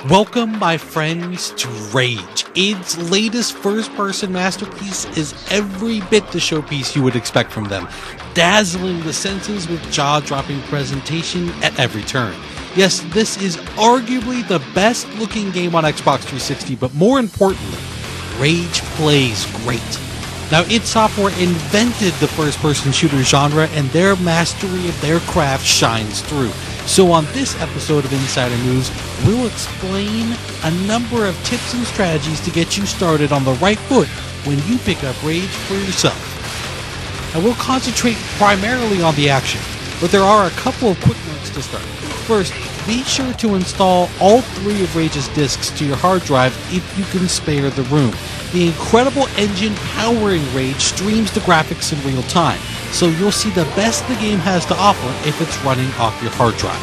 Welcome, my friends, to Rage. Id's latest first-person masterpiece is every bit the showpiece you would expect from them, dazzling the senses with jaw-dropping presentation at every turn. Yes, this is arguably the best-looking game on Xbox 360, but more importantly, Rage plays great. Now, id Software invented the first-person shooter genre, and their mastery of their craft shines through. So on this episode of Insider News, we'll explain a number of tips and strategies to get you started on the right foot when you pick up Rage for yourself. And we'll concentrate primarily on the action, but there are a couple of quick notes to start. First, be sure to install all 3 of Rage's discs to your hard drive if you can spare the room. The incredible engine powering Rage streams the graphics in real time, so you'll see the best the game has to offer if it's running off your hard drive.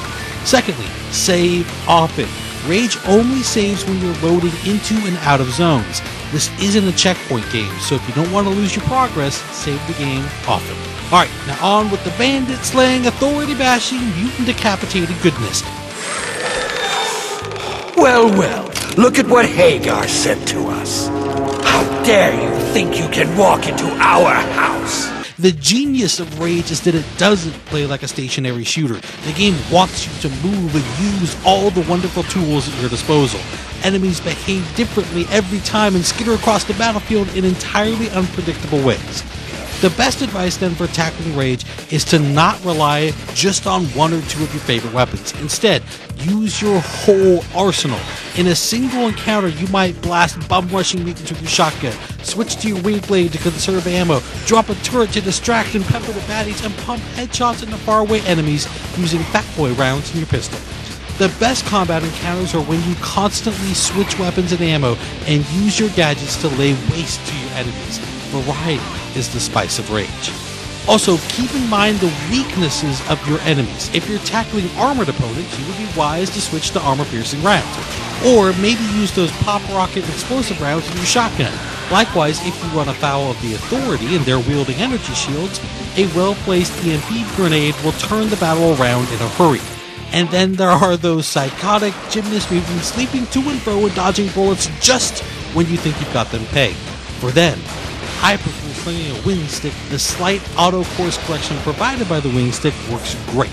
Secondly, save often. Rage only saves when you're loading into and out of zones. This isn't a checkpoint game, so if you don't want to lose your progress, save the game often. Alright, now on with the bandit slaying, authority bashing, mutant decapitated goodness. Well, look at what Hagar said to us. How dare you think you can walk into our house? The genius of Rage is that it doesn't play like a stationary shooter. The game wants you to move and use all the wonderful tools at your disposal. Enemies behave differently every time and skitter across the battlefield in entirely unpredictable ways. The best advice then for tackling Rage is to not rely just on 1 or 2 of your favorite weapons. Instead, use your whole arsenal. In a single encounter, you might blast bum-rushing mutants with your shotgun, switch to your wing blade to conserve ammo, drop a turret to distract and pepper the baddies, and pump headshots into faraway enemies using Fat Boy rounds in your pistol. The best combat encounters are when you constantly switch weapons and ammo and use your gadgets to lay waste to your enemies. Variety is the spice of Rage. Also, keep in mind the weaknesses of your enemies. If you're tackling armored opponents, you would be wise to switch to armor-piercing rounds, or maybe use those pop rocket explosive rounds in your shotgun. Likewise, if you run afoul of the Authority and they're wielding energy shields, a well-placed EMP grenade will turn the battle around in a hurry. And then there are those psychotic gymnast mutants leaping to and fro and dodging bullets just when you think you've got them pegged. For them, I prefer slinging a wing stick. The slight auto course correction provided by the wing stick works great.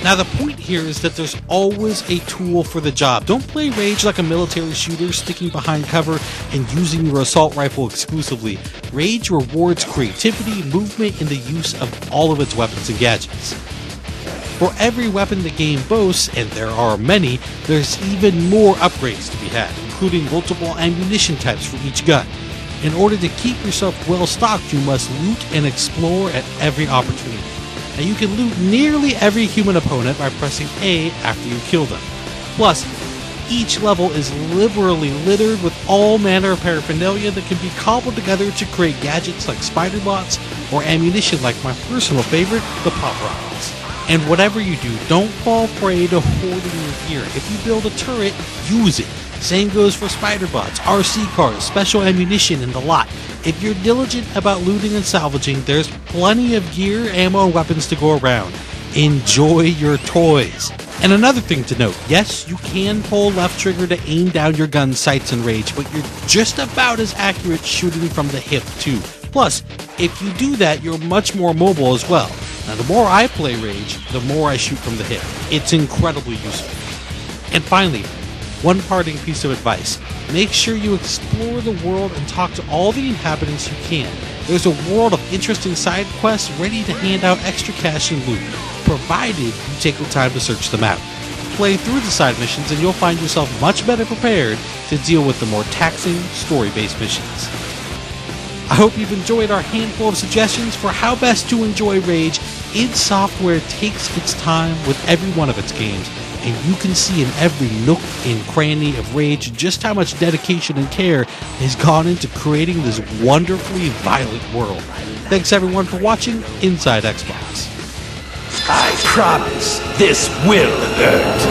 Now the point here is that there's always a tool for the job. Don't play Rage like a military shooter, sticking behind cover and using your assault rifle exclusively. Rage rewards creativity, movement, and the use of all of its weapons and gadgets. For every weapon the game boasts, and there are many, there's even more upgrades to be had, including multiple ammunition types for each gun. In order to keep yourself well stocked, you must loot and explore at every opportunity. Now you can loot nearly every human opponent by pressing A after you kill them. Plus, each level is liberally littered with all manner of paraphernalia that can be cobbled together to create gadgets like spider bots or ammunition like my personal favorite, the pop rockets. And whatever you do, don't fall prey to hoarding your gear. If you build a turret, use it. Same goes for spider bots, RC cars, special ammunition, and the lot. If you're diligent about looting and salvaging, there's plenty of gear, ammo, and weapons to go around. Enjoy your toys. And another thing to note, yes, you can pull left trigger to aim down your gun's sights in Rage, but you're just about as accurate shooting from the hip too. Plus, if you do that, you're much more mobile as well. Now, the more I play Rage, the more I shoot from the hip. It's incredibly useful. And finally, one parting piece of advice. Make sure you explore the world and talk to all the inhabitants you can. There's a world of interesting side quests ready to hand out extra cash and loot, provided you take the time to search them out. Play through the side missions and you'll find yourself much better prepared to deal with the more taxing, story-based missions. I hope you've enjoyed our handful of suggestions for how best to enjoy Rage. id Software takes its time with every one of its games, and you can see in every nook and cranny of Rage just how much dedication and care has gone into creating this wonderfully violent world. Thanks everyone for watching Inside Xbox. I promise this will hurt.